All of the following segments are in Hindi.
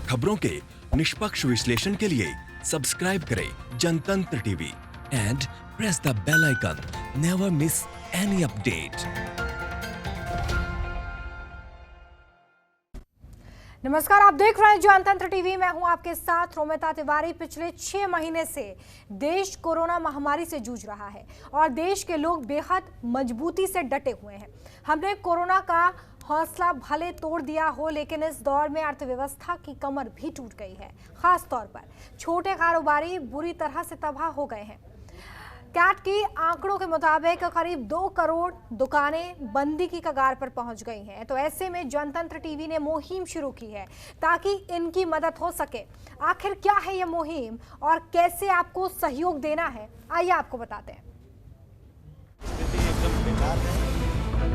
खबरों के निष्पक्ष विश्लेषण के लिए सब्सक्राइब करें Jantantra TV and press the bell icon. Never miss any update. नमस्कार, आप देख रहे हैं जनतंत्र टीवी। मैं हूं आपके साथ रोमिता तिवारी। पिछले 6 महीने से देश कोरोना महामारी से जूझ रहा है और देश के लोग बेहद मजबूती से डटे हुए हैं। हमने कोरोना का हौसला भले तोड़ दिया हो, लेकिन इस दौर में अर्थव्यवस्था की कमर भी टूट गई है। खास तौर पर छोटे कारोबारी बुरी तरह से तबाह हो गए हैं। कैट की आंकड़ों के मुताबिक करीब 2 करोड़ दुकानें बंदी की कगार पर पहुंच गई हैं। तो ऐसे में जनतंत्र टीवी ने मुहिम शुरू की है ताकि इनकी मदद हो सके। आखिर क्या है ये मुहिम और कैसे आपको सहयोग देना है, आइए आपको बताते हैं। स्थिति एकदम बेकार है,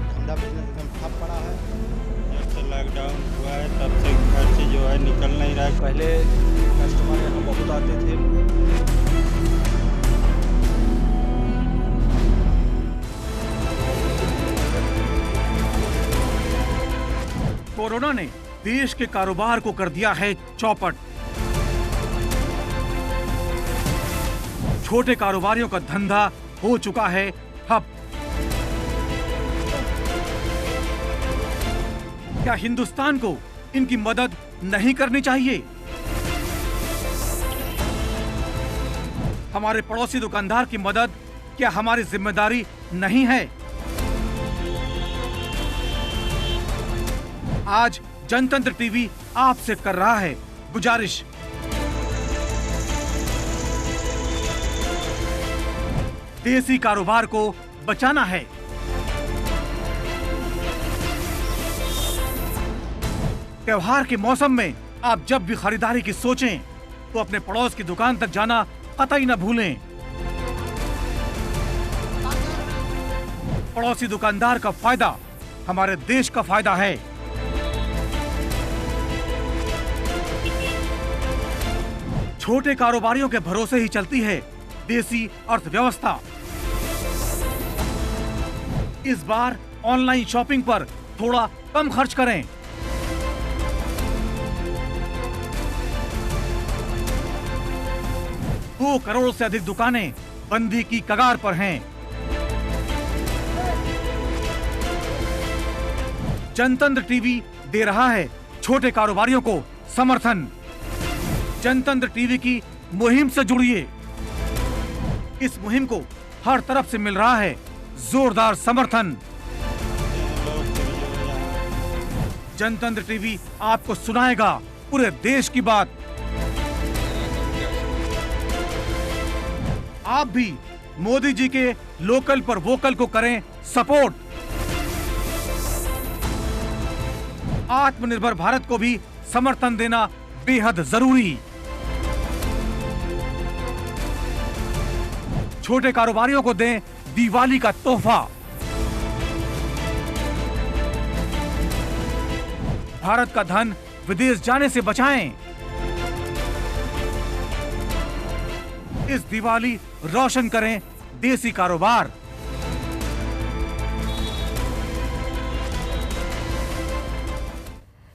धंधा बिजनेस एकदम ठप पड़ा है। जब से लॉकडाउन हुआ है तब से घर से जो है निकल नहीं रहा है। पहले कस्टमर यहाँ बहुत आते थे। कोरोना ने देश के कारोबार को कर दिया है चौपट। छोटे कारोबारियों का धंधा हो चुका है ठप। क्या हिंदुस्तान को इनकी मदद नहीं करनी चाहिए? हमारे पड़ोसी दुकानदार की मदद क्या हमारी जिम्मेदारी नहीं है? आज जनतंत्र टीवी आपसे कर रहा है गुजारिश। देसी कारोबार को बचाना है। त्योहार के मौसम में आप जब भी खरीदारी की सोचें तो अपने पड़ोस की दुकान तक जाना कतई न भूलें। पड़ोसी दुकानदार का फायदा हमारे देश का फायदा है। छोटे कारोबारियों के भरोसे ही चलती है देसी अर्थव्यवस्था। इस बार ऑनलाइन शॉपिंग पर थोड़ा कम खर्च करें। दो करोड़ से अधिक दुकानें बंदी की कगार पर हैं। जनतंत्र टीवी दे रहा है छोटे कारोबारियों को समर्थन। जनतंत्र टीवी की मुहिम से जुड़िए। इस मुहिम को हर तरफ से मिल रहा है जोरदार समर्थन। जनतंत्र टीवी आपको सुनाएगा पूरे देश की बात। आप भी मोदी जी के लोकल पर वोकल को करें सपोर्ट। आत्मनिर्भर भारत को भी समर्थन देना बेहद जरूरी। छोटे कारोबारियों को दें दिवाली का तोहफा। भारत का धन विदेश जाने से बचाएं। इस दिवाली रोशन करें देसी कारोबार।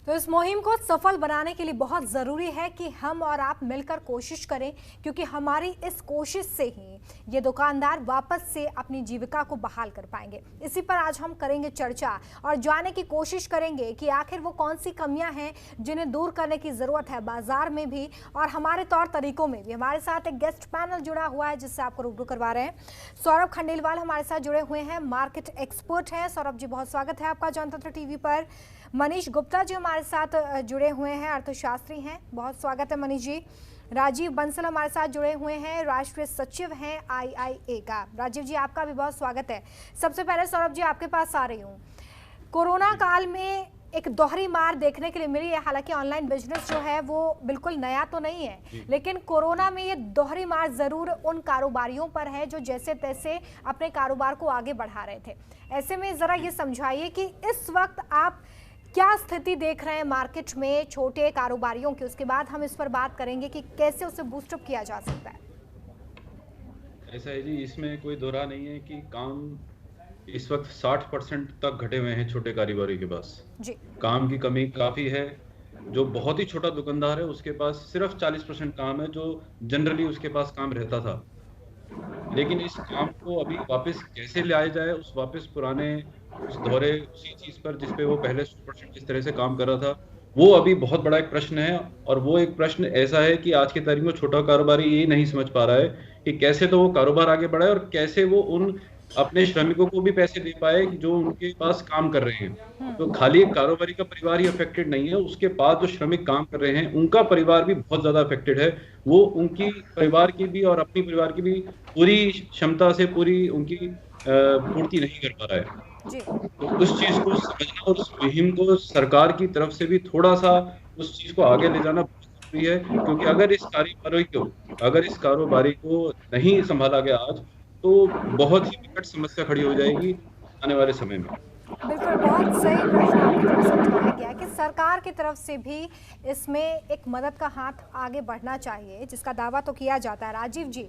तो इस मुहिम को सफल बनाने के लिए बहुत ज़रूरी है कि हम और आप मिलकर कोशिश करें, क्योंकि हमारी इस कोशिश से ही ये दुकानदार वापस से अपनी जीविका को बहाल कर पाएंगे। इसी पर आज हम करेंगे चर्चा और जानने की कोशिश करेंगे कि आखिर वो कौन सी कमियां हैं जिन्हें दूर करने की ज़रूरत है बाजार में भी और हमारे तौर तरीकों में भी। हमारे साथ एक गेस्ट पैनल जुड़ा हुआ है जिससे आपको रूबरू करवा रहे हैं। सौरभ खंडेलवाल हमारे साथ जुड़े हुए हैं, मार्केट एक्सपर्ट हैं। सौरभ जी, बहुत स्वागत है आपका जनतंत्र टीवी पर। मनीष गुप्ता जी हमारे साथ जुड़े हुए हैं, अर्थशास्त्री हैं, बहुत स्वागत है मनीष जी। राजीव बंसल हमारे साथ जुड़े हुए हैं, राष्ट्रीय सचिव हैं IIA का। राजीव जी, आपका भी बहुत स्वागत है। सबसे पहले सौरभ जी आपके पास आ रही हूँ। कोरोना काल में एक दोहरी मार देखने के लिए मिली है। हालांकि ऑनलाइन बिजनेस जो है वो बिल्कुल नया तो नहीं है, लेकिन कोरोना में ये दोहरी मार जरूर उन कारोबारियों पर है जो जैसे तैसे अपने कारोबार को आगे बढ़ा रहे थे। ऐसे में जरा ये समझाइए कि इस वक्त आप क्या स्थिति देख रहे हैं मार्केट में छोटे कारोबारियों की। उसके बाद हम इस पर बात करेंगे कि कैसे उसे बूस्टअप किया जा सकता है। ऐसा है जी, इसमें कोई दो राह नहीं है कि काम इस वक्त 60% तक घटे हुए हैं छोटे कारोबारी के पास। जी। काम की कमी काफ़ी है। जो बहुत ही छोटा दुकानदार है उसके पास सिर्फ 40% काम है, जो जनरली उसके पास काम रहता था। लेकिन इस काम को अभी वापस कैसे लाया जाए, उस वापस पुराने उस दौरे उसी चीज पर जिस पे वो पहले 100% जिस तरह से काम कर रहा था, वो अभी बहुत बड़ा एक प्रश्न है। और वो एक प्रश्न ऐसा है कि आज की तारीख में छोटा कारोबारी ये नहीं समझ पा रहा है कि कैसे तो वो कारोबार आगे बढ़ाए और कैसे वो उन अपने श्रमिकों को भी पैसे दे पाए जो उनके पास काम कर रहे हैं। तो खाली एक कारोबारी का परिवार ही अफेक्टेड नहीं है, उसके पास जो श्रमिक काम कर रहे हैं उनका परिवार भी बहुत ज्यादा अफेक्टेड है। वो उनकी परिवार की भी और अपनी परिवार की भी पूरी क्षमता से पूरी उनकी पूर्ति नहीं कर पा रहा है। जी। तो उस चीज को समझना और उस मुहिम को सरकार की तरफ से भी थोड़ा सा उस चीज को आगे ले जाना बहुत जरूरी है, क्योंकि अगर इस कारोबारी को नहीं संभाला गया आज, तो बहुत ही विकट समस्या खड़ी हो जाएगी आने वाले समय में। बिल्कुल, बहुत सही प्रश्न आपकी तरफ से उठाया गया कि सरकार की तरफ से भी इसमें एक मदद का हाथ आगे बढ़ना चाहिए, जिसका दावा तो किया जाता है। राजीव जी,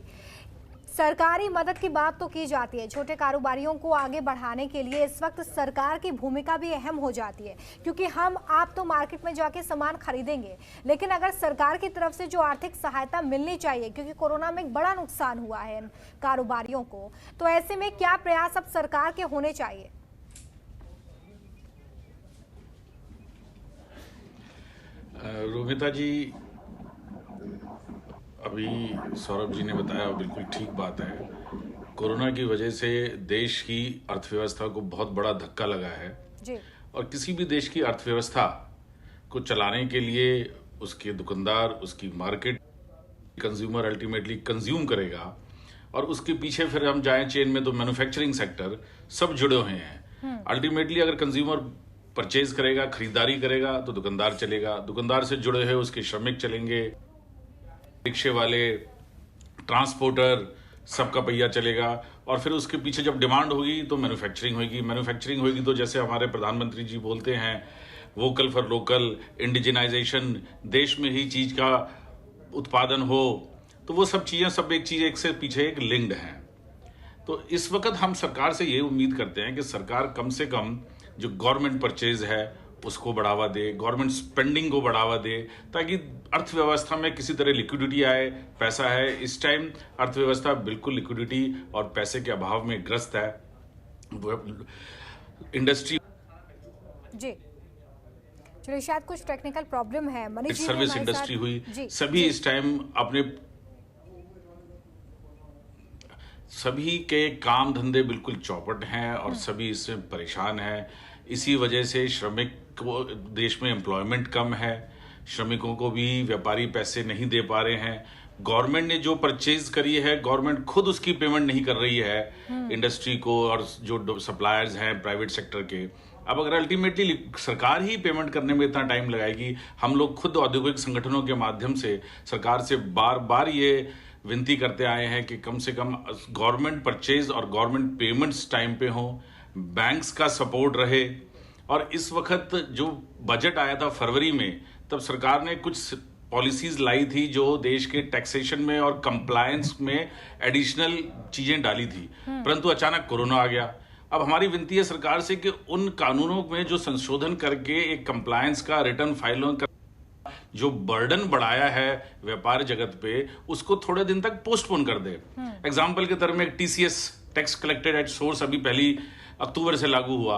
सरकारी मदद की बात तो की जाती है, छोटे कारोबारियों को आगे बढ़ाने के लिए इस वक्त सरकार की भूमिका भी अहम हो जाती है, क्योंकि हम आप तो मार्केट में जाके सामान खरीदेंगे, लेकिन अगर सरकार की तरफ से जो आर्थिक सहायता मिलनी चाहिए, क्योंकि कोरोना में एक बड़ा नुकसान हुआ है इन कारोबारियों को, तो ऐसे में क्या प्रयास अब सरकार के होने चाहिए? रोमिता जी, अभी सौरभ जी ने बताया बिल्कुल ठीक बात है। कोरोना की वजह से देश की अर्थव्यवस्था को बहुत बड़ा धक्का लगा है जी। और किसी भी देश की अर्थव्यवस्था को चलाने के लिए उसके दुकानदार, उसकी मार्केट, कंज्यूमर अल्टीमेटली कंज्यूम करेगा, और उसके पीछे फिर हम जाएं चेन में तो मैन्युफैक्चरिंग सेक्टर सब जुड़े हुए हैं। अल्टीमेटली अगर कंज्यूमर परचेज करेगा, खरीदारी करेगा, तो दुकानदार चलेगा, दुकानदार से जुड़े हुए उसके श्रमिक चलेंगे, रिक्शे वाले, ट्रांसपोर्टर, सबका पहिया चलेगा, और फिर उसके पीछे जब डिमांड होगी तो मैन्युफैक्चरिंग होगी तो जैसे हमारे प्रधानमंत्री जी बोलते हैं, वोकल फॉर लोकल, इंडिजिनाइजेशन, देश में ही चीज का उत्पादन हो, तो वो सब चीजें सब एक से पीछे एक लिंक्ड हैं। तो इस वक्त हम सरकार से ये उम्मीद करते हैं कि सरकार कम से कम जो गवर्नमेंट परचेज है उसको बढ़ावा दे, गवर्नमेंट स्पेंडिंग को बढ़ावा दे, ताकि अर्थव्यवस्था में किसी तरह लिक्विडिटी आए, पैसा है। इस टाइम अर्थव्यवस्था बिल्कुल लिक्विडिटी और पैसे के अभाव में ग्रस्त है। इंडस्ट्री जी, चलिए, शायद कुछ टेक्निकल प्रॉब्लम है। मनीष जी, सर्विस इंडस्ट्री हुई, सभी इस टाइम अपने सभी के काम धंधे बिल्कुल चौपट हैं और सभी इससे परेशान हैं। इसी वजह से श्रमिक को देश में एम्प्लॉयमेंट कम है, श्रमिकों को भी व्यापारी पैसे नहीं दे पा रहे हैं। गवर्नमेंट ने जो परचेज करी है, गवर्नमेंट खुद उसकी पेमेंट नहीं कर रही है इंडस्ट्री को, और जो सप्लायर्स हैं प्राइवेट सेक्टर के। अब अगर अल्टीमेटली सरकार ही पेमेंट करने में इतना टाइम लगाएगी, हम लोग खुद औद्योगिक संगठनों के माध्यम से सरकार से बार बार ये विनती करते आए हैं कि कम से कम गवर्नमेंट परचेज और गवर्नमेंट पेमेंट्स टाइम पे हों, बैंक्स का सपोर्ट रहे। और इस वक्त जो बजट आया था फरवरी में, तब सरकार ने कुछ पॉलिसीज लाई थी जो देश के टैक्सेशन में और कंप्लायंस में एडिशनल चीजें डाली थी, परंतु अचानक कोरोना आ गया। अब हमारी विनती है सरकार से कि उन कानूनों में जो संशोधन करके एक कंप्लायंस का, रिटर्न फाइलों का जो बर्डन बढ़ाया है व्यापार जगत पे, उसको थोड़े दिन तक पोस्टपोन कर दे। एग्जाम्पल के तरह में TCS, tax collected at source, अभी 1 अक्टूबर से लागू हुआ,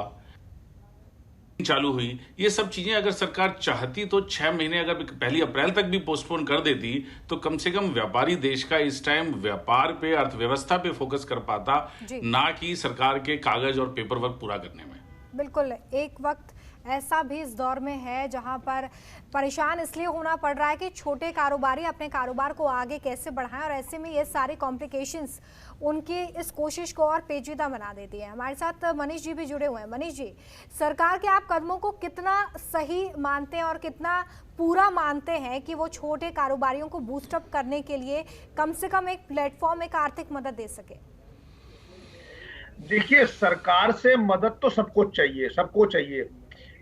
चालू हुई। ये सब चीजें अगर सरकार चाहती तो 6 महीने अगर 1 अप्रैल तक भी पोस्टपोन कर देती, तो कम से कम व्यापारी देश का इस टाइम व्यापार पे, अर्थव्यवस्था पे फोकस कर पाता, ना कि सरकार के कागज और पेपर वर्क पूरा करने में। बिल्कुल, एक वक्त ऐसा भी इस दौर में है जहां पर परेशान इसलिए होना पड़ रहा है कि छोटे कारोबारी अपने कारोबार को आगे कैसे बढ़ाएं, और ऐसे में ये सारी कॉम्प्लिकेशंस उनकी इस कोशिश को और पेचीदा बना देती है। हमारे साथ मनीष जी भी जुड़े हुए हैं। मनीष जी, सरकार के आप कदमों को कितना सही मानते हैं और कितना पूरा मानते हैं कि वो छोटे कारोबारियों को बूस्टअप करने के लिए कम से कम एक प्लेटफॉर्म, एक आर्थिक मदद दे सके? देखिए, सरकार से मदद तो सबको चाहिए,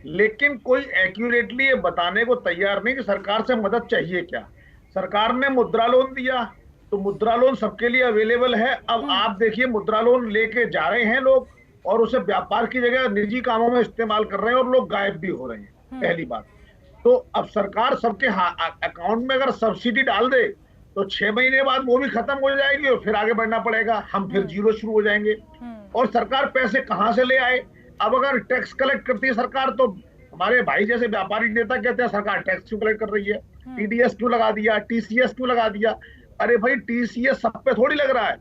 लेकिन कोई एक्यूरेटली ये बताने को तैयार नहीं कि सरकार से मदद चाहिए क्या। सरकार ने मुद्रा लोन दिया, तो मुद्रा लोन सबके लिए अवेलेबल है। अब आप देखिए, मुद्रा लोन लेके जा रहे हैं लोग और उसे व्यापार की जगह निजी कामों में इस्तेमाल कर रहे हैं और लोग गायब भी हो रहे हैं, पहली बात। तो अब सरकार सबके अकाउंट में अगर सब्सिडी डाल दे तो 6 महीने बाद वो भी खत्म हो जाएगी और फिर आगे बढ़ना पड़ेगा, हम फिर जीरो शुरू हो जाएंगे। और सरकार पैसे कहां से ले आए? अब अगर टैक्स कलेक्ट करती है सरकार, तो हमारे भाई जैसे व्यापारी नेता कहते हैं सरकार टैक्स क्यों कलेक्ट कर रही है, टीडीएस क्यों लगा दिया, टीसीएस क्यों लगा दिया। अरे भाई टीसीएस सब पे थोड़ी लग रहा है,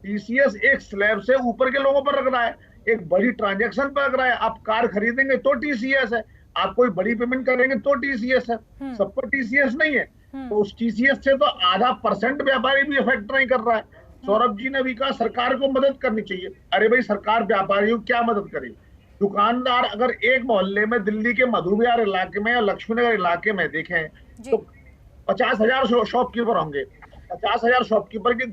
टीसीएस एक स्लैब से ऊपर के लोगों पर लग रहा है, एक बड़ी ट्रांजैक्शन पर लग रहा है। आप कार खरीदेंगे तो टीसीएस है, आप कोई बड़ी पेमेंट करेंगे तो टीसीएस है, सब पर टीसीएस नहीं है। तो उस टीसीएस से तो आधा % व्यापारी भी इफेक्ट नहीं कर रहा है। सौरभ जी ने भी कहा सरकार को मदद करनी चाहिए। अरे भाई सरकार व्यापारियों को क्या मदद करे? दुकानदार अगर एक मोहल्ले में दिल्ली के मधु विहार इलाके में या लक्ष्मीनगर इलाके में देखें तो 50,000 शॉपकीपर होंगे। 50,000 शॉपकीपर की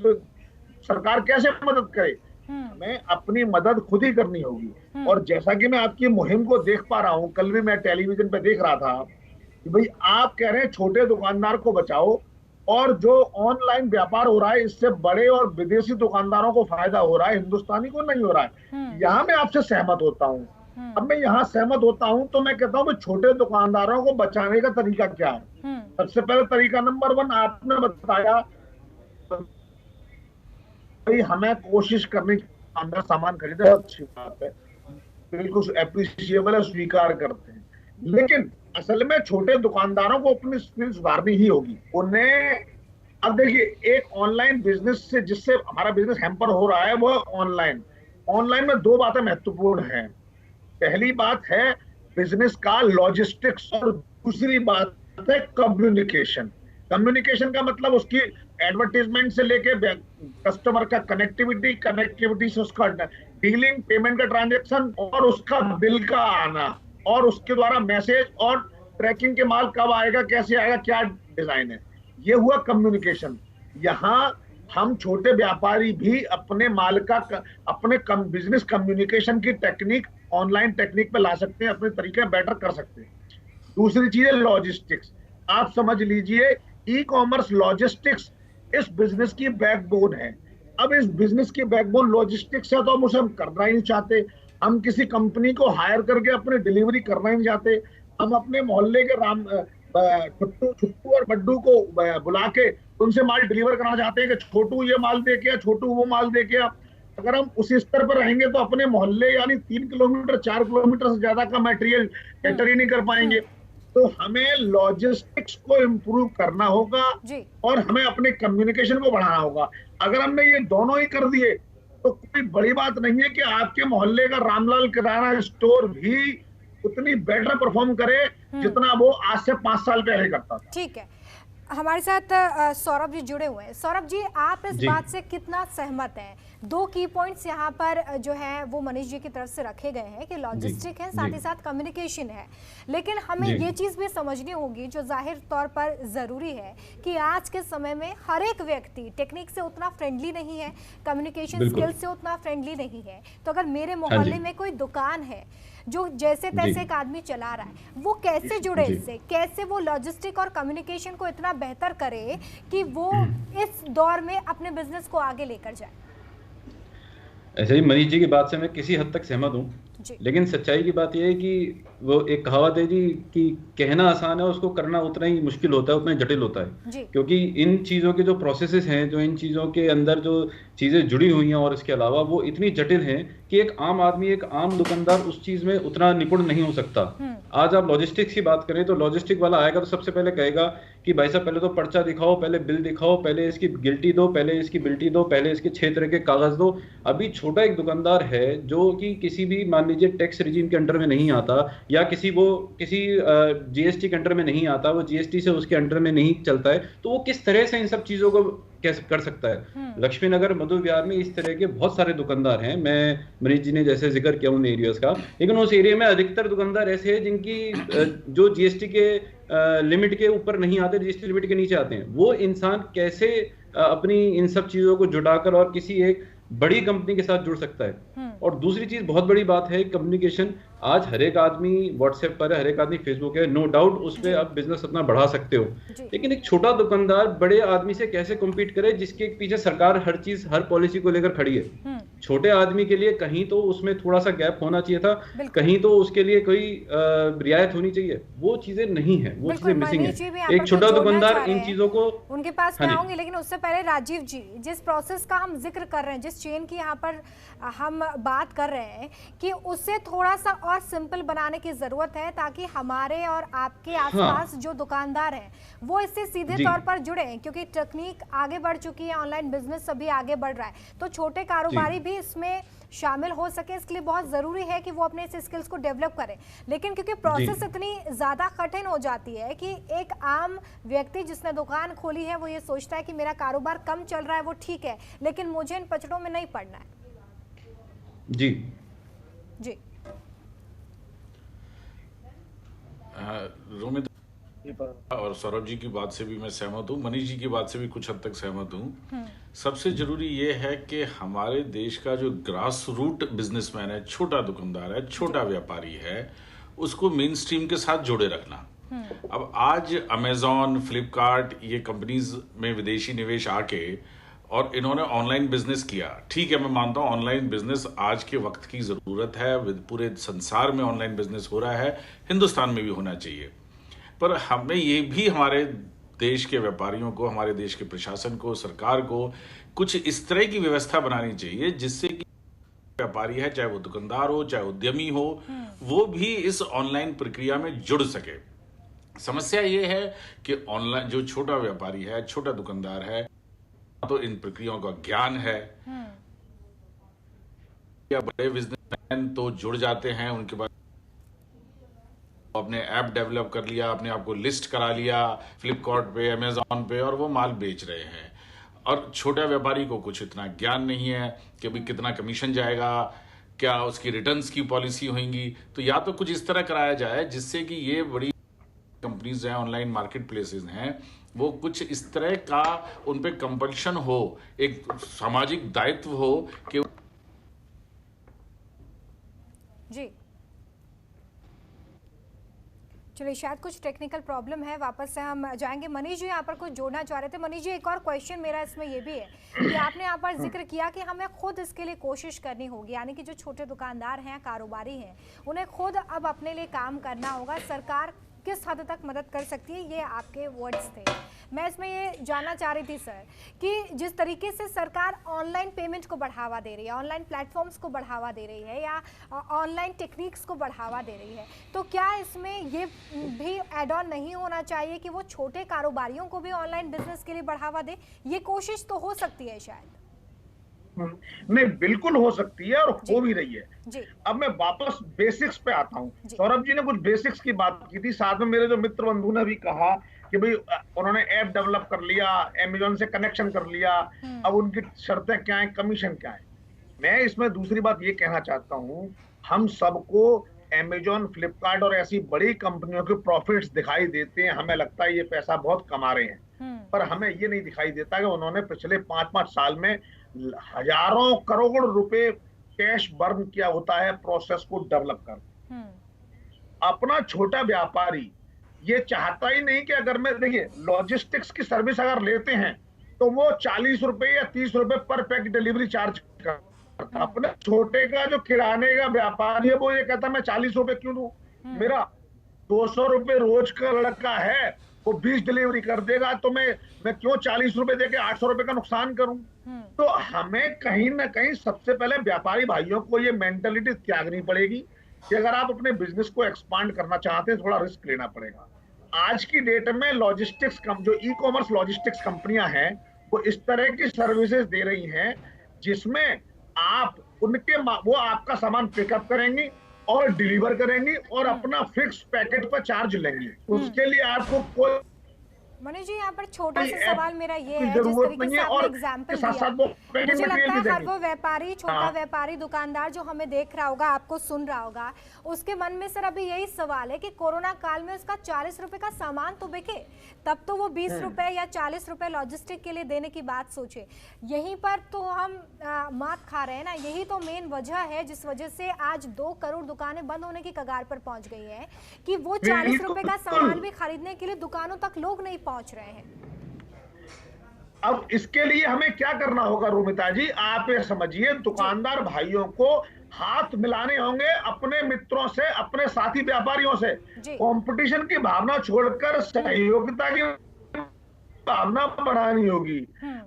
सरकार कैसे मदद करे? हमें अपनी मदद खुद ही करनी होगी। और जैसा कि मैं आपकी मुहिम को देख पा रहा हूँ, कल भी मैं टेलीविजन पे देख रहा था कि भाई आप कह रहे हैं छोटे दुकानदार को बचाओ, और जो ऑनलाइन व्यापार हो रहा है इससे बड़े और विदेशी दुकानदारों को फायदा हो रहा है, हिंदुस्तानी को नहीं हो रहा है। यहाँ मैं आपसे सहमत होता हूँ। अब मैं यहाँ सहमत होता हूँ तो मैं कहता हूँ छोटे दुकानदारों को बचाने का तरीका क्या है? सबसे पहले तरीका नंबर 1 आपने बताया, भाई हमें कोशिश करनी अंदर सामान खरीदे, अच्छी बात है, बिल्कुल एप्रिशिएबल है, स्वीकार करते हैं। लेकिन असल में छोटे दुकानदारों को अपनी स्किल सुधारनी ही होगी। उन्हें अब देखिए एक ऑनलाइन बिजनेस से जिससे हमारा बिजनेस हैम्पर हो रहा है वो ऑनलाइन में 2 बातें महत्वपूर्ण हैं। पहली बात है बिजनेस का लॉजिस्टिक्स और दूसरी बात है कम्युनिकेशन। कम्युनिकेशन का मतलब उसकी एडवर्टाइजमेंट से लेके कस्टमर का कनेक्टिविटी से उसका डीलिंग, पेमेंट का ट्रांजैक्शन और उसका बिल का आना और उसके द्वारा मैसेज और ट्रैकिंग के माल कब आएगा, कैसे आएगा, क्या डिजाइन है, ये हुआ कम्युनिकेशन। यहाँ हम छोटे व्यापारी भी अपने माल का अपने बिजनेस कम्युनिकेशन की टेक्निक ऑनलाइन टेक्निक पे ला सकते हैं, अपने तरीके बेटर कर सकते हैं। दूसरी चीज है लॉजिस्टिक्स। आप समझ लीजिए ई कॉमर्स लॉजिस्टिक्स इस बिजनेस की बैकबोन है। अब इस बिजनेस की बैकबोन लॉजिस्टिक्स है तो हम उसे करना ही नहीं चाहते। हम किसी कंपनी को हायर करके अपनी डिलीवरी करना ही नहीं चाहते। हम अपने मोहल्ले के छुट्टू और बड्डू को बुला के उनसे माल डिलीवर करना चाहते हैं कि छोटू ये माल दे के, छोटू वो माल दे के। अगर हम उसी स्तर पर रहेंगे तो अपने मोहल्ले यानी 3 किलोमीटर 4 किलोमीटर से ज्यादा का मटेरियल कैटर ही नहीं कर पाएंगे। तो हमें लॉजिस्टिक्स को इम्प्रूव करना होगा और हमें अपने कम्युनिकेशन को बढ़ाना होगा। अगर हमने ये दोनों ही कर दिए तो कोई बड़ी बात नहीं है कि आपके मोहल्ले का रामलाल किराना स्टोर भी उतनी बेटर परफॉर्म करे जितना वो आज से 5 साल पहले करता था। ठीक है, हमारे साथ सौरभ जी जुड़े हुए हैं। सौरभ जी, आप इस बात से कितना सहमत हैं? 2 की पॉइंट्स यहाँ पर जो है वो मनीष जी की तरफ से रखे गए हैं कि लॉजिस्टिक है, साथ ही साथ कम्युनिकेशन है। लेकिन हमें ये चीज़ भी समझनी होगी जो जाहिर तौर पर ज़रूरी है कि आज के समय में हर एक व्यक्ति टेक्निक से उतना फ्रेंडली नहीं है, कम्युनिकेशन स्किल से उतना फ्रेंडली नहीं है। तो अगर मेरे मोहल्ले में कोई दुकान है जो जैसे तैसे एक आदमी चला रहा है, वो कैसे जुड़े इससे, कैसे वो लॉजिस्टिक और कम्युनिकेशन को इतना बेहतर करे कि वो इस दौर में अपने बिजनेस को आगे लेकर जाए? ऐसे ही मनीष जी की बात से मैं किसी हद तक सहमत हूँ, लेकिन सच्चाई की बात यह है कि वो एक कहावत है जी कि कहना आसान है, उसको करना उतना ही मुश्किल होता है, उतना ही जटिल होता है। क्योंकि इन चीज़ों के जो प्रोसेसेस हैं, जो इन चीज़ों के अंदर जो चीज़ें जुड़ी हुई हैं और इसके अलावा वो इतनी जटिल हैं कि एक आम आदमी, एक आम दुकानदार उस चीज़ में उतना निपुण नहीं हो सकता। आज आप लॉजिस्टिक्स की बात करें तो लॉजिस्टिक वाला आएगा तो सबसे पहले कहेगा कि भाई साहब पहले तो पर्चा दिखाओ, पहले बिल दिखाओ, पहले इसकी गिल्टी दो, पहले इसकी बिल्टी दो, पहले इसके 6 तरह के कागज दो। अभी छोटा एक दुकानदार है जो कि किसी भी मान लीजिए टैक्स रिजीम के अंडर में नहीं आता या किसी जीएसटी के अंडर में नहीं आता, वो जीएसटी से उसके अंडर में नहीं चलता है, तो वो किस तरह से इन सब चीजों को कैसे कर सकता है? लक्ष्मी नगर मधु विहार में इस तरह के बहुत सारे दुकानदार हैं। मैं मनीष जी ने जैसे जिक्र किया उन एरियाज का, लेकिन उस एरिया में अधिकतर दुकानदार ऐसे हैं जिनकी जो जीएसटी के लिमिट के ऊपर नहीं आते, जीएसटी लिमिट के नीचे आते हैं। वो इंसान कैसे अपनी इन सब चीजों को जुटाकर और किसी एक बड़ी कंपनी के साथ जुड़ सकता है? और दूसरी चीज बहुत बड़ी बात है कम्युनिकेशन। आज हर एक आदमी व्हाट्सएप पर है, हर एक आदमी फेसबुक है, नो डाउट उस पर आप बिजनेस अपना बढ़ा सकते हो, लेकिन एक छोटा दुकानदार बड़े आदमी से कैसे कम्पीट करे जिसके पीछे सरकार हर चीज, हर पॉलिसी को लेकर खड़ी है? छोटे आदमी के लिए कहीं तो उसमें थोड़ा सा गैप होना चाहिए था, बिल्कुल। कहीं तो उसके लिए कोई रियायत होनी चाहिए, वो चीजें नहीं है, वो चीजें मिसिंग मनीष जी भी है। यहाँ एक पर छोटा कुछ जोड़ना दुकानदार चाह रहे इन हैं। चीजों को उनके पास हाँ मैं जी। आऊंगी, लेकिन उससे पहले राजीव जी, जिस प्रोसेस का हम जिक्र कर रहे हैं, जिस चेन की यहाँ पर हम बात कर रहे हैं कि उसे थोड़ा सा और सिंपल बनाने की जरूरत है, ताकि हमारे और आपके आसपास जो दुकानदार हैं वो इससे सीधे जी। तौर पर जुड़े, क्योंकि तकनीक आगे बढ़ चुकी है, ऑनलाइन बिजनेस सभी आगे बढ़ रहा है, तो छोटे कारोबारी भी इसमें शामिल हो सके, इसके लिए बहुत ज़रूरी है कि वो अपने इस स्किल्स को डेवलप करें। लेकिन क्योंकि प्रोसेस इतनी ज़्यादा कठिन हो जाती है कि एक आम व्यक्ति जिसने दुकान खोली है वो ये सोचता है कि मेरा कारोबार कम चल रहा है, वो ठीक है, लेकिन मुझे इन पचड़ों में नहीं पड़ना है। जी जी रोमित और सौरभ जी की बात से भी मैं सहमत हूँ, मनीष जी की बात से भी कुछ हद तक सहमत हूँ। सबसे जरूरी ये है कि हमारे देश का जो ग्रास रूट बिजनेसमैन है, छोटा दुकानदार है, छोटा व्यापारी है, उसको मेन स्ट्रीम के साथ जोड़े रखना। अब आज अमेजॉन, फ्लिपकार्ट, ये कंपनीज में विदेशी निवेश आके और इन्होंने ऑनलाइन बिजनेस किया। ठीक है, मैं मानता हूँ ऑनलाइन बिजनेस आज के वक्त की जरूरत है, पूरे संसार में ऑनलाइन बिजनेस हो रहा है, हिंदुस्तान में भी होना चाहिए। पर हमें ये भी हमारे देश के व्यापारियों को, हमारे देश के प्रशासन को, सरकार को कुछ इस तरह की व्यवस्था बनानी चाहिए जिससे कि व्यापारी है, चाहे वो दुकानदार हो, चाहे उद्यमी हो, वो भी इस ऑनलाइन प्रक्रिया में जुड़ सके। समस्या ये है कि ऑनलाइन जो छोटा व्यापारी है, छोटा दुकानदार है, तो इन प्रक्रियाओं का ज्ञान है, या बड़े बिजनेसमैन तो जुड़ जाते हैं, उनके बाद अपने ऐप डेवलप कर लिया, अपने आप को लिस्ट करा लिया फ्लिपकार्ट पे, अमेजॉन पे, और वो माल बेच रहे हैं। और छोटा व्यापारी को कुछ इतना ज्ञान नहीं है कि भाई कितना कमीशन जाएगा, क्या उसकी रिटर्न्स की पॉलिसी होंगी। तो या तो कुछ इस तरह कराया जाए जिससे कि ये बड़ी कंपनीज हैं, ऑनलाइन मार्केट प्लेसेस हैं, वो कुछ इस तरह का उन पे कंपल्शन हो, एक सामाजिक दायित्व हो कि जी। चलिए, शायद कुछ टेक्निकल प्रॉब्लम है, वापस से हम जाएंगे। मनीष जी यहाँ पर कुछ जोड़ना चाह रहे थे। मनीष जी, एक और क्वेश्चन मेरा इसमें ये भी है कि आपने यहाँ पर जिक्र किया कि हमें खुद इसके लिए कोशिश करनी होगी, यानी कि जो छोटे दुकानदार हैं, कारोबारी हैं, उन्हें खुद अब अपने लिए काम करना होगा। सरकार किस हद तक मदद कर सकती है, ये आपके वर्ड्स थे। मैं इसमें ये जानना चाह रही थी सर कि जिस तरीके से सरकार ऑनलाइन पेमेंट को बढ़ावा दे रही है, ऑनलाइन प्लेटफॉर्म्स को बढ़ावा दे रही है, या ऑनलाइन टेक्निक्स को बढ़ावा दे रही है, तो क्या इसमें ये भी एड ऑन नहीं होना चाहिए कि वो छोटे कारोबारियों को भी ऑनलाइन बिजनेस के लिए बढ़ावा दे? ये कोशिश तो हो सकती है शायद। नहीं, बिल्कुल हो सकती है और हो भी रही है जी। अब मैं वापस बेसिक्स पे आता हूँ। सौरभ जी ने कुछ बेसिक्स की बात की थी, साथ में मेरे जो मित्र बंधु ने भी कहा कि भाई उन्होंने ऐप डेवलप कर लिया, अमेजॉन से कनेक्शन कर लिया, अब उनकी शर्तें क्या है, कमीशन क्या है। मैं इसमें दूसरी बात ये कहना चाहता हूँ, हम सबको अमेजॉन, फ्लिपकार्ट और ऐसी बड़ी कंपनियों के प्रॉफिट्स दिखाई देते हैं, हमें लगता है ये पैसा बहुत कमा रहे हैं, पर हमें ये नहीं दिखाई देता कि उन्होंने पिछले 5-5 साल में हजारों करोड़ रुपए कैश बर्न किया होता है प्रोसेस को डेवलप कर। अपना छोटा व्यापारी ये चाहता ही नहीं कि अगर मैं, देखिए, लॉजिस्टिक्स की सर्विस अगर लेते हैं तो वो 40 रुपए या 30 रुपए पर पैक डिलीवरी चार्ज करता। अपने छोटे का जो किराने का व्यापारी है वो ये कहता मैं 40 रुपए क्यों दूं, मेरा 200 रुपए रोज का लड़का है, वो 20 डिलीवरी कर देगा, तो मैं क्यों 40 रुपए देके 800 रुपए का नुकसान करूं। तो हमें कहीं ना कहीं सबसे पहले व्यापारी भाइयों को ये मेंटालिटी त्यागनी पड़ेगी कि अगर आप अपने बिजनेस को एक्सपांड करना चाहते हैं, थोड़ा रिस्क लेना पड़ेगा। आज की डेट में लॉजिस्टिक्स जो ई कॉमर्स लॉजिस्टिक्स कंपनियां हैं, वो इस तरह की सर्विसेज दे रही हैं जिसमें आप वो आपका सामान पिकअप करेंगी और डिलीवर करेंगी और अपना फिक्स पैकेट पर चार्ज लेंगी। उसके लिए आपको कोई, मनीष जी, यहाँ पर छोटा सा सवाल मेरा ये है, जिस तरीके से आपने एग्जाम्पल दिया, मुझे लगता है हर वो व्यापारी, छोटा व्यापारी, दुकानदार जो हमें देख रहा होगा, आपको सुन रहा होगा, उसके मन में सर अभी यही सवाल है कि कोरोना काल में उसका 40 रुपए का सामान तो बिके, तब तो वो 20 रुपए या 40 रुपए लॉजिस्टिक के लिए देने की बात सोचे। यहीं पर तो हम मात खा रहे हैं ना। यही तो मेन वजह है जिस वजह से आज 2 करोड़ दुकानें बंद होने की कगार पर पहुंच गई है कि वो 40 रुपए का सामान भी खरीदने के लिए दुकानों तक लोग नहीं पहुंच रहे हैं। अब इसके लिए हमें क्या करना होगा रोमिता जी, आप ये समझिए, दुकानदार भाइयों को हाथ मिलाने होंगे अपने मित्रों से, अपने साथी व्यापारियों से। कंपटीशन की भावना छोड़कर सहयोगिता की भावना बढ़ानी होगी।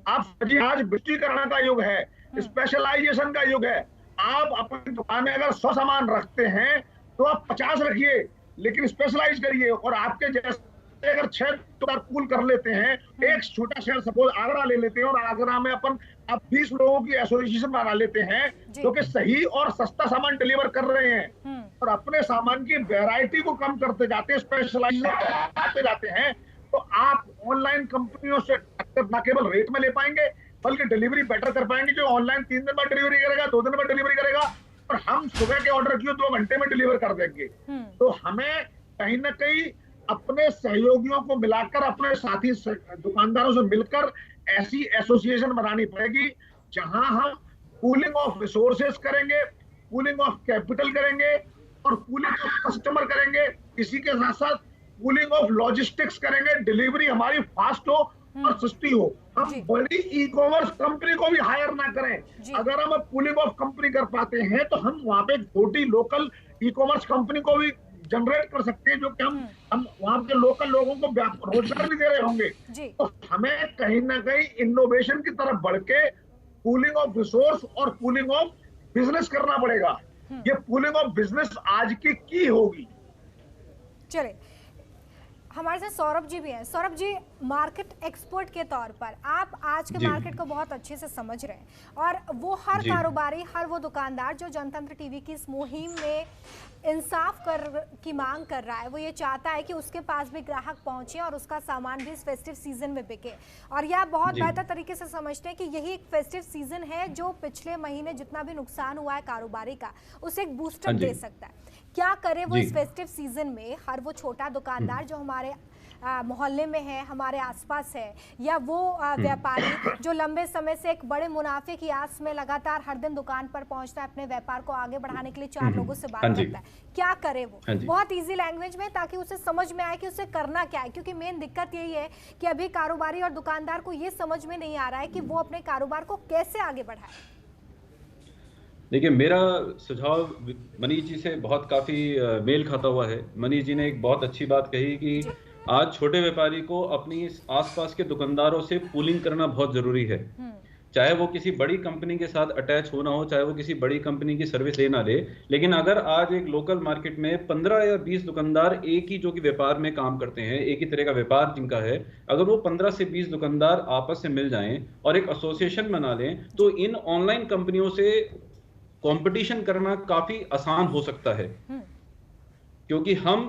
आप समझिए, आज विश्वीकरण का युग है, स्पेशलाइजेशन का युग है। आप अपनी दुकान में अगर 100 सामान रखते हैं तो आप 50 रखिए, लेकिन स्पेशलाइज करिए। और आपके जैसे अगर 6 पूल कर लेते हैं, एक छोटा शहर सपोज आगरा ले लेते हैं, और आगरा में अपन अब 20 लोगों की एसोसिएशन बना लेते हैं जो कि सही और सस्ता सामान डिलीवर कर रहे हैं, और अपने सामान की वैरायटी को कम करते जाते हैं, स्पेशलाइज करते जाते हैं, तो आप ऑनलाइन कंपनियों से न केवल रेट में ले पाएंगे बल्कि डिलीवरी बेटर कर पाएंगे। जो ऑनलाइन 3 दिन में डिलीवरी करेगा, 2 दिन में डिलीवरी करेगा, और हम सुबह के ऑर्डर किए 2 घंटे में डिलीवर कर देंगे। तो हमें कहीं ना कहीं अपने सहयोगियों को मिलाकर, अपने साथी दुकानदारों से मिलकर ऐसी एसोसिएशन बनानी पड़ेगी जहां हम पूलिंग ऑफ रिसोर्सेज करेंगे, पूलिंग ऑफ कैपिटल करेंगे, और पूलिंग ऑफ कस्टमर करेंगे। इसी के साथ साथ पूलिंग ऑफ लॉजिस्टिक्स करेंगे, डिलीवरी हमारी फास्ट हो और सस्ती हो। हम बड़ी ई कॉमर्स कंपनी को भी हायर ना करें। अगर हम पूलिंग ऑफ कंपनी कर पाते हैं तो हम वहां पे छोटी लोकल ई कॉमर्स कंपनी को भी जनरेट कर सकते हैं, जो कि हम वहां के लोकल लोगों को रोजगार भी दे रहे होंगे। तो हमें कहीं ना कहीं इनोवेशन की तरफ बढ़ के पूलिंग ऑफ रिसोर्स और पूलिंग ऑफ बिजनेस करना पड़ेगा। ये पूलिंग ऑफ बिजनेस आज की होगी। चले, हमारे साथ सौरभ जी भी हैं। सौरभ जी, मार्केट एक्सपर्ट के तौर पर आप आज के मार्केट को बहुत अच्छे से समझ रहे हैं, और वो हर कारोबारी, हर वो दुकानदार जो जनतंत्र टीवी की इस मुहिम में इंसाफ की मांग कर रहा है, वो ये चाहता है कि उसके पास भी ग्राहक पहुंचे और उसका सामान भी इस फेस्टिव सीजन में बिके। और यह बहुत बेहतर तरीके से समझते हैं कि यही एक फेस्टिव सीजन है जो पिछले महीने जितना भी नुकसान हुआ है कारोबारी का, उसे एक बूस्टर दे सकता है। क्या करे वो इस फेस्टिव सीजन में? हर वो छोटा दुकानदार जो हमारे मोहल्ले में है, हमारे आसपास है, या वो व्यापारी जो लंबे समय से एक बड़े मुनाफे की आस में लगातार हर दिन दुकान पर पहुंचता है, अपने व्यापार को आगे बढ़ाने के लिए 4 लोगों से बात करता है, क्या करे वो बहुत इजी लैंग्वेज में, ताकि उसे समझ में आए कि उसे करना क्या है? क्योंकि मेन दिक्कत यही है कि अभी कारोबारी और दुकानदार को ये समझ में नहीं आ रहा है कि वो अपने कारोबार को कैसे आगे बढ़ाए। देखिए, मेरा सुझाव मनीष जी से बहुत काफी मेल खाता हुआ है। मनीष जी ने एक बहुत अच्छी बात कही कि आज छोटे व्यापारी को अपनी आसपास के दुकानदारों से पूलिंग करना बहुत जरूरी है। चाहे वो किसी बड़ी कंपनी के साथ अटैच होना हो, चाहे वो किसी बड़ी कंपनी की सर्विस ले ना ले, लेकिन अगर आज एक लोकल मार्केट में 15 या 20 दुकानदार एक ही जो कि व्यापार में काम करते हैं, एक ही तरह का व्यापार जिनका है, अगर वो 15 से 20 दुकानदार आपस से मिल जाएं और एक एसोसिएशन बना लें, तो इन ऑनलाइन कंपनियों से कंपटीशन करना काफी आसान हो सकता है। क्योंकि हम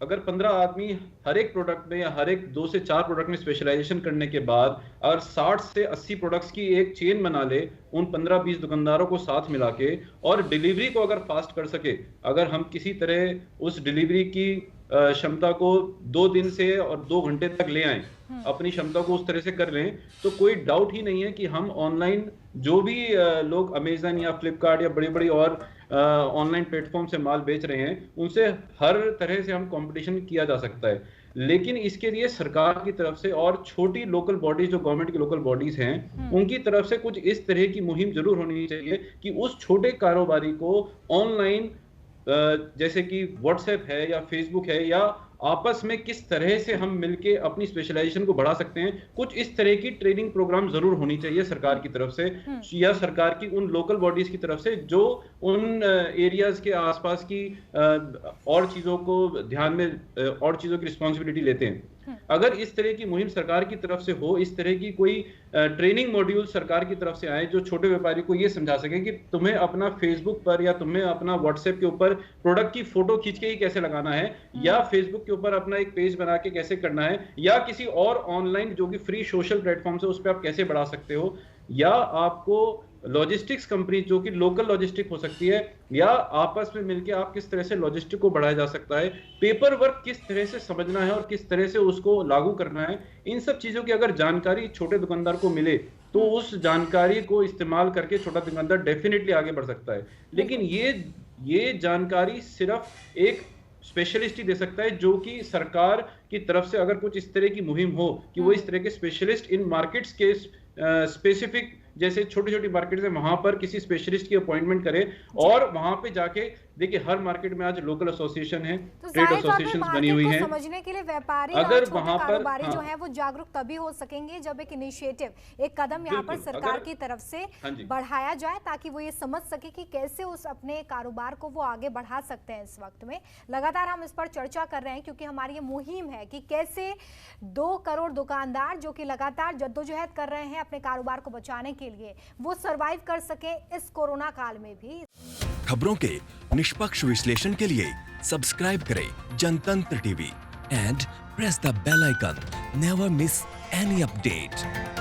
अगर 15 आदमी हर एक प्रोडक्ट में या हर एक 2 से 4 प्रोडक्ट में स्पेशलाइजेशन करने के बाद अगर 60 से 80 प्रोडक्ट्स की एक चेन बना ले, उन 15-20 दुकानदारों को साथ मिला के, और डिलीवरी को अगर फास्ट कर सके, अगर हम किसी तरह उस डिलीवरी की क्षमता को 2 दिन से और 2 घंटे तक ले आए, अपनी क्षमता को उस तरह से कर लें, तो कोई डाउट ही नहीं है कि हम ऑनलाइन जो भी लोग अमेजन या फ्लिपकार्ट या बड़ी बड़ी और ऑनलाइन प्लेटफॉर्म से माल बेच रहे हैं, उनसे हर तरह से हम कंपटीशन किया जा सकता है। लेकिन इसके लिए सरकार की तरफ से और छोटी लोकल बॉडीज, जो गवर्नमेंट की लोकल बॉडीज हैं, उनकी तरफ से कुछ इस तरह की मुहिम जरूर होनी चाहिए कि उस छोटे कारोबारी को ऑनलाइन, जैसे कि व्हाट्सएप है या फेसबुक है, या आपस में किस तरह से हम मिलके अपनी स्पेशलाइजेशन को बढ़ा सकते हैं, कुछ इस तरह की ट्रेनिंग प्रोग्राम जरूर होनी चाहिए सरकार की तरफ से, या सरकार की उन लोकल बॉडीज की तरफ से जो उन एरियाज के आसपास की और चीजों को ध्यान में, और चीजों की रिस्पॉन्सिबिलिटी लेते हैं। अगर इस तरह की मुहिम सरकार की तरफ से हो, इस तरह की कोई ट्रेनिंग मॉड्यूल सरकार की तरफ से आए जो छोटे व्यापारी को ये समझा सके कि तुम्हें अपना फेसबुक पर या तुम्हें अपना व्हाट्सएप के ऊपर प्रोडक्ट की फोटो खींच के ही कैसे लगाना है, या फेसबुक के ऊपर अपना एक पेज बना के कैसे करना है, या किसी और ऑनलाइन जो कि फ्री सोशल प्लेटफॉर्म है उस पर आप कैसे बढ़ा सकते हो, या आपको लॉजिस्टिक्स कंपनी जो कि लोकल लॉजिस्टिक हो सकती है, या आपस में मिलकर आप किस तरह से लॉजिस्टिक को बढ़ाया जा सकता है, पेपर वर्क किस तरह से समझना है और किस तरह से उसको लागू करना है, इन सब चीजों की अगर जानकारी छोटे दुकानदार को मिले तो उस जानकारी को इस्तेमाल करके छोटा दुकानदार डेफिनेटली आगे बढ़ सकता है। लेकिन ये जानकारी सिर्फ एक स्पेशलिस्ट ही दे सकता है, जो कि सरकार की तरफ से अगर कुछ इस तरह की मुहिम हो कि वो इस तरह के स्पेशलिस्ट इन मार्केट्स के स्पेसिफिक, जैसे छोटी छोटी मार्केट्स है वहां पर किसी स्पेशलिस्ट की अपॉइंटमेंट करे और वहां पे जाके देखिए, हर मार्केट में आज लोकल एसोसिएशन है, तो ट्रेड जाहिर तौर पे एसोसिएशन बनी हुई मार्केट को हैं। समझने के लिए व्यापारी अगर और छोटे वहां पर कारोबारी जो हाँ, है वो जागरूक तभी हो सकेंगे जब एक इनिशिएटिव, एक कदम यहाँ पर बिल्कुल, सरकार अगर- की तरफ से हाँ जी। बढ़ाया जाए, ताकि वो ये समझ सके कि कैसे उस अपने कारोबार को वो आगे बढ़ा सकते हैं। इस वक्त में लगातार हम इस पर चर्चा कर रहे हैं, क्योंकि हमारी ये मुहिम है कि कैसे 2 करोड़ दुकानदार जो कि लगातार जद्दोजहद कर रहे हैं अपने कारोबार को बचाने के लिए, वो सर्वाइव कर सके इस कोरोना काल में भी। खबरों के निष्पक्ष विश्लेषण के लिए सब्सक्राइब करें Jantantra TV and press the bell icon. Never miss any update.